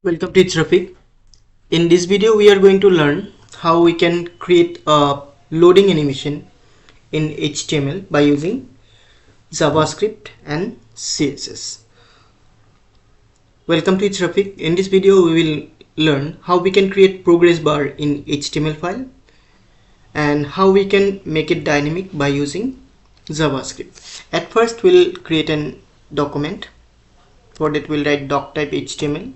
Welcome to ItzRafiq. In this video we are going to learn how we can create a loading animation in HTML by using JavaScript and CSS. Welcome to ItzRafiq. In this video we will learn how we can create progress bar in HTML file and how we can make it dynamic by using JavaScript. At first we'll create a document. For that we'll write doc type HTML.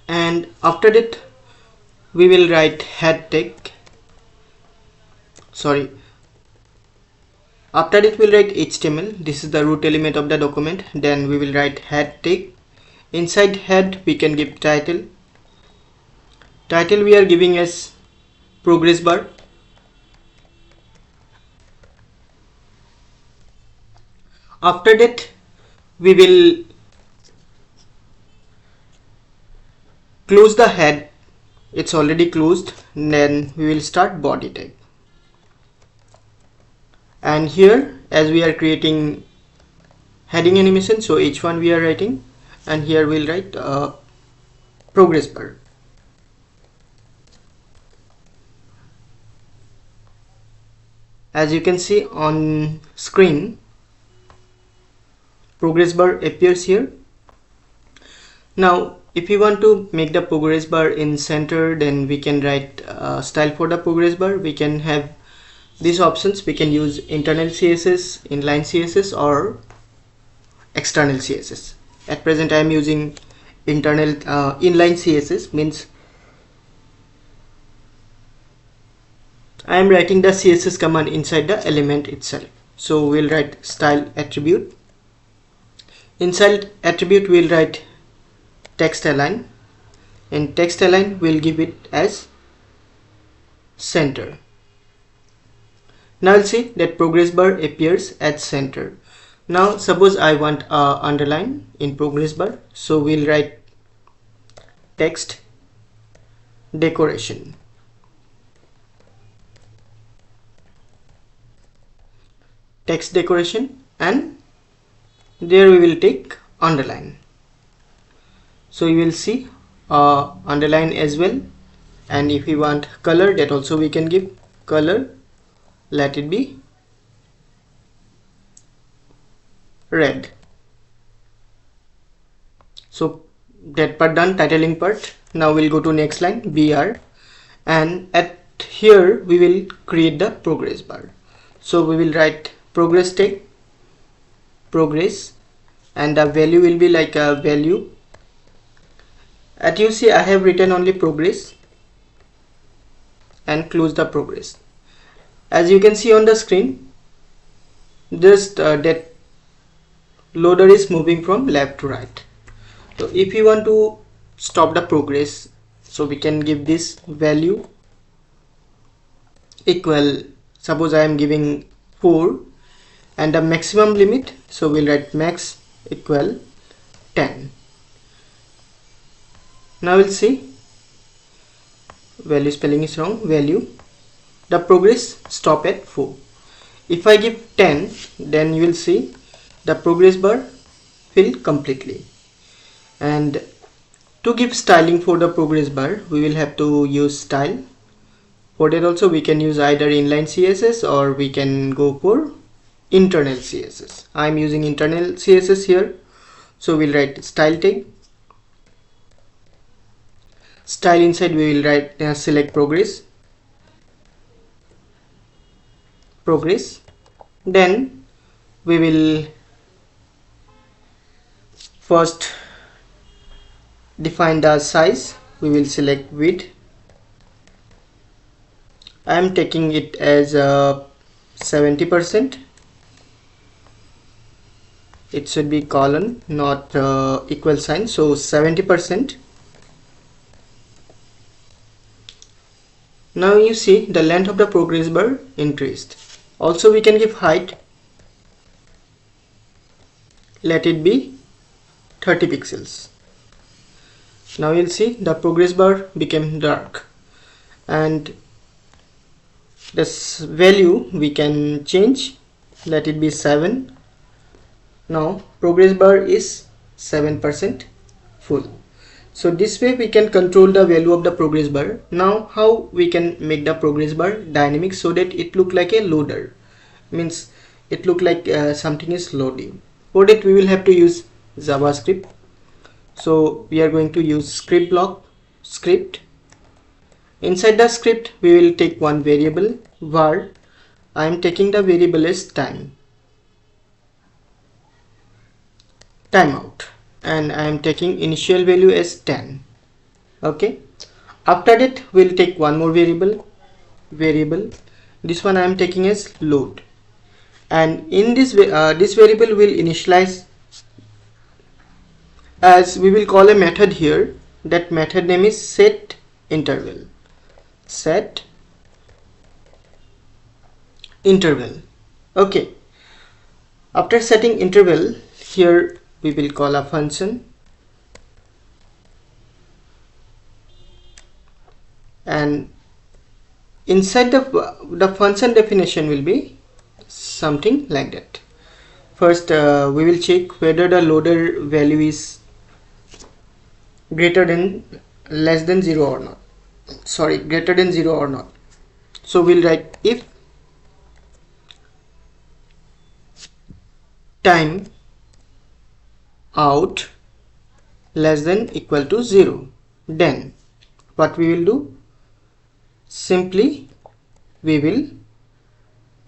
And after that we will write head tag. After that we'll write HTML. This is the root element of the document. Then we will write head tag. Inside head we can give title. Title we are giving as progress bar. After that we will close the head. It's already closed. Then we will start body tag. And here, as we are creating heading animation, so h1 we are writing, and here we'll write progress bar. As you can see on screen, progress bar appears here. Now if we want to make the progress bar in center, then we can write style for the progress bar. We can have these options. We can use internal CSS, inline CSS, or external CSS. At present I am using internal inline CSS, means I am writing the CSS command inside the element itself. So we'll write style attribute. Inside attribute we'll write text align. In text align we'll give it as center. Now you'll see that progress bar appears at center. Now suppose I want underline in progress bar, so we'll write text decoration. Text decoration, and there we will take underline. So you will see underline as well. And if we want color, that also we can give color. Let it be red. So that part done, titling part. Now we'll go to next line, br, and at here we will create the progress bar. So we will write progress tag, progress, and the value will be like a value. At you see I have written only progress and close the progress. As you can see on the screen, just that loader is moving from left to right. So if you want to stop the progress, so we can give this value equal, suppose I am giving 4, and the maximum limit, so we'll write max equal 10. Now we'll see value spelling is wrong. Value, the progress stop at 4. If I give 10, then you will see the progress bar fill completely. And to give styling for the progress bar, we will have to use style. For that also we can use either inline CSS or we can go for internal CSS. I am using internal CSS here, so we'll write style tag. Style inside we will write select progress. Then we will first define the size. We will select width. I am taking it as 70%. It should be colon, not equal sign, so 70%. Now you see the length of the progress bar increased. Also we can give height. Let it be 30 pixels. Now you'll see the progress bar became dark, and this value we can change. Let it be 7. Now progress bar is 7% full. So this way we can control the value of the progress bar. Now how we can make the progress bar dynamic so that it look like a loader, means it look like something is loading. For that we will have to use JavaScript. So we are going to use script block script. Inside the script we will take one variable var. I am taking the variable as timeout, and I am taking initial value as 10. Okay, after that we'll take one more variable. This one I am taking as load, and in this this variable will initialize as we will call a method here. That method name is set interval. Okay, after setting interval, here we will call a function, and inside the function definition will be something like that. First we will check whether the loader value is greater than less than 0 or not, sorry, greater than 0 or not. So we'll write if time out less than equal to 0, then what we will do, simply we will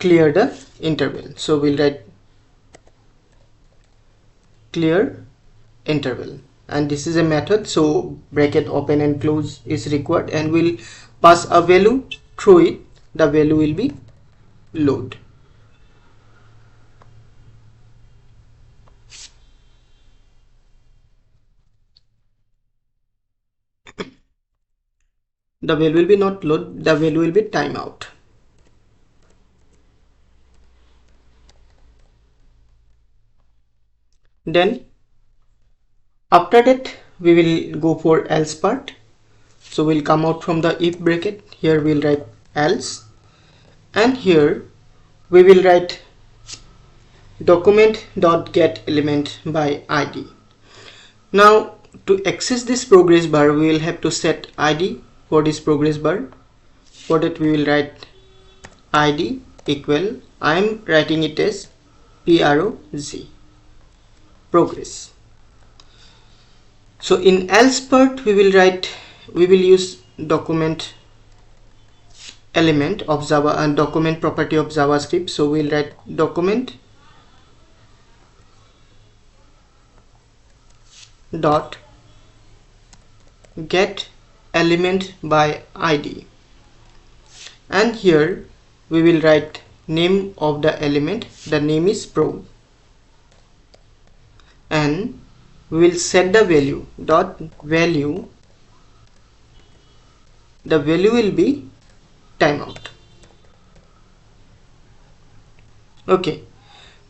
clear the interval. So we'll write clear interval, and this is a method, so bracket open and close is required, and we'll pass a value through it. The value will be load. The value will be not load, the value will be timeout. Then after that we will go for else part. So we'll come out from the if bracket. Here we'll write else, and here we will write document.getElement by id. Now to access this progress bar we will have to set id for this progress bar. For that we will write id equal, I am writing it as progress. So in else part we will use document element of Java and document property of JavaScript. So we'll write document dot get element by id, and here we will write name of the element. The name is pro, and we will set the value dot value. The value will be timeout. Okay,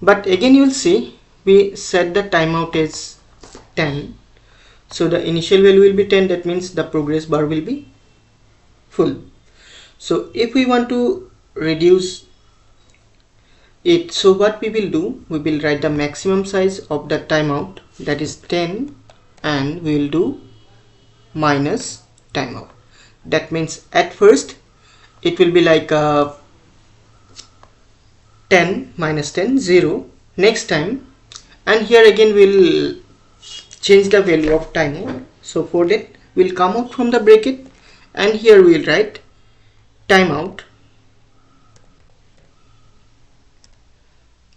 but again you will see we set the timeout as 10, so the initial value will be 10. That means the progress bar will be full. So if we want to reduce it, so what we will do, we will write the maximum size of the timeout, that is 10, and we will do minus timeout. That means at first it will be like 10 minus 10 0 next time, and here again we'll change the value of timeout. So for that we'll come out from the bracket, and here we'll write timeout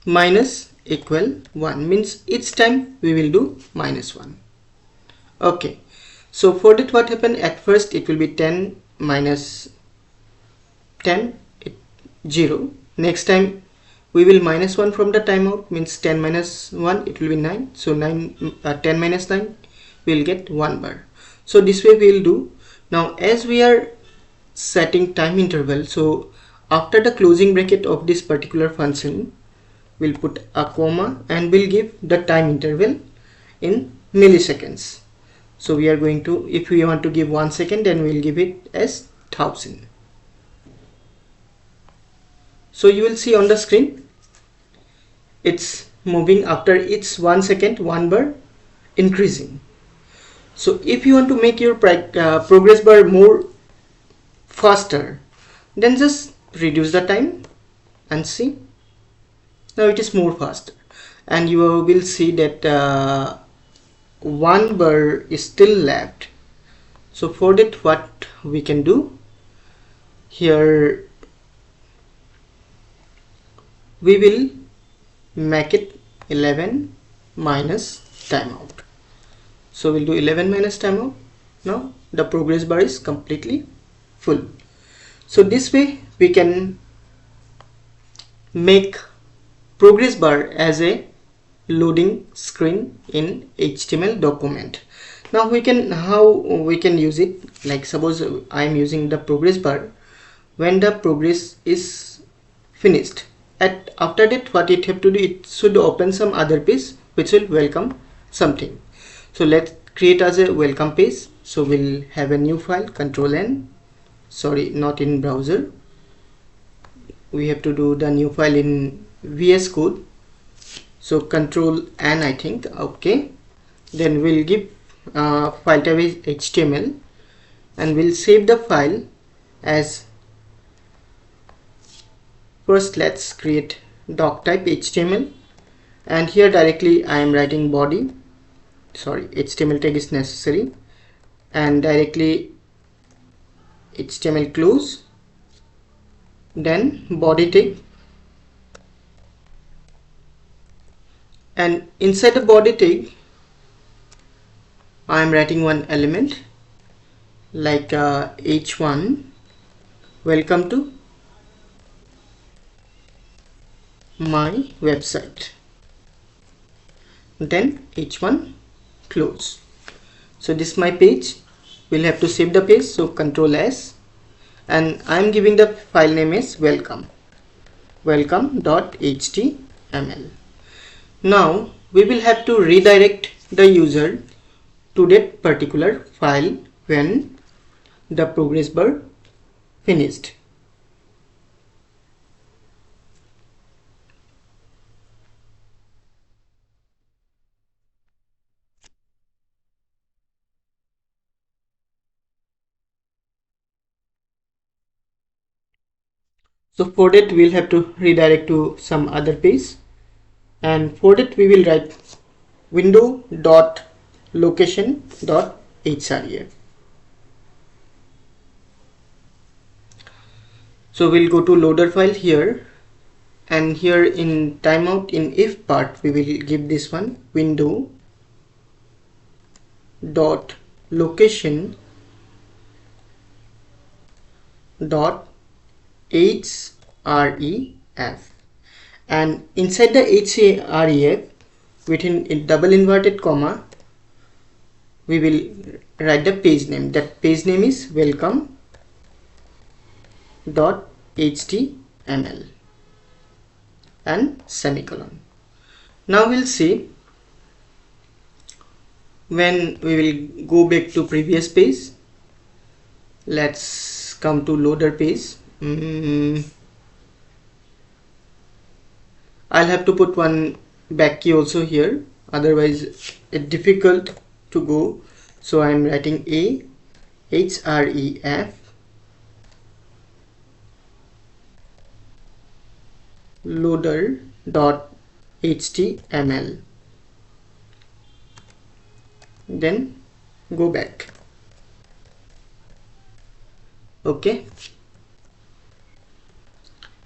minus equal 1, means each time we will do minus 1. Okay, so for that what happened, at first it will be 10 minus 10 0. Next time we will minus 1 from the timeout, means 10 minus 1 it will be 9. So 10 minus 9 we will get 1 bar. So this way we will do. Now as we are setting time interval, so after the closing bracket of this particular function we'll put a comma, and we'll give the time interval in milliseconds. So we are going to, if we want to give 1 second, then we'll give it as 1000. So you will see on the screen it's moving after each 1 second, 1 bar increasing. So if you want to make your progress bar more faster, then just reduce the time and see. Now it is more faster, and you will see that one bar is still left. So for that, what we can do here, we will make it 11 minus timeout. So we'll do 11 minus timeout. Now the progress bar is completely full. So this way we can make progress bar as a loading screen in HTML document. Now how we can use it, like suppose I am using the progress bar when the progress is finished. After that, what it have to do, it should open some other page which will welcome something. So let's create as a welcome page. So we'll have a new file, Control N, sorry, not in browser, we have to do the new file in VS Code. So Control N, I think. Okay, then we'll give file type is HTML, and we'll save the file as, first let's create doc type HTML, and here directly I am writing body, sorry, HTML tag is necessary, and directly HTML close, then body tag, and inside the body tag I am writing one element like h1 welcome to my website, then h1 close. So this is my page. We'll have to save the page, so Control S, and I am giving the file name is welcome.html. Now we will have to redirect the user to that particular file when the progress bar finished. So for that we'll have to redirect to some other page, and for that we will write window.location.href. So we'll go to loader file here, and here in timeout in if part we will give this one window dot location dot href, and inside the href within a double inverted comma we will write the page name. That page name is welcome.html and semicolon. Now we'll see when we will go back to previous page. Let's come to loader page. I'll have to put one back key also here, otherwise it's difficult to go. So I'm writing a href loader.html, then go back. Okay,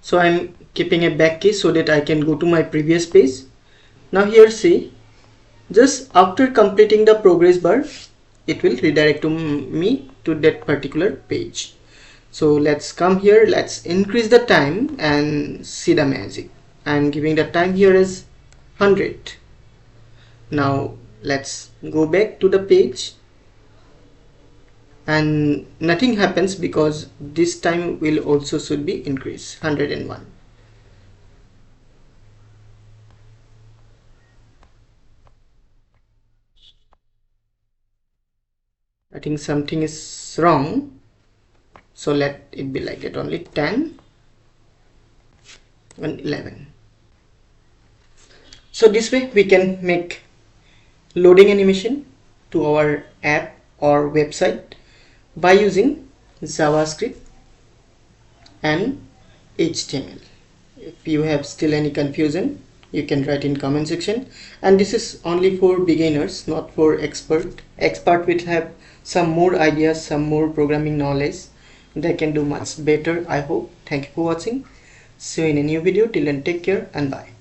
so I'm keeping a back key so that I can go to my previous page. Now here see, just after completing the progress bar it will redirect to me to that particular page. So let's come here, let's increase the time and see the magic. I'm giving the time here as 100. Now let's go back to the page, and nothing happens because this time will also should be increased 101. I think something is wrong, so let it be like that, only 10 and 11. So this way we can make loading animation to our app or website by using JavaScript and HTML. If you have still any confusion, you can write in comment section. And this is only for beginners, not for expert. Expert will have some more ideas, some more programming knowledge. They can do much better, I hope. Thank you for watching. See you in a new video. Till then, take care and bye.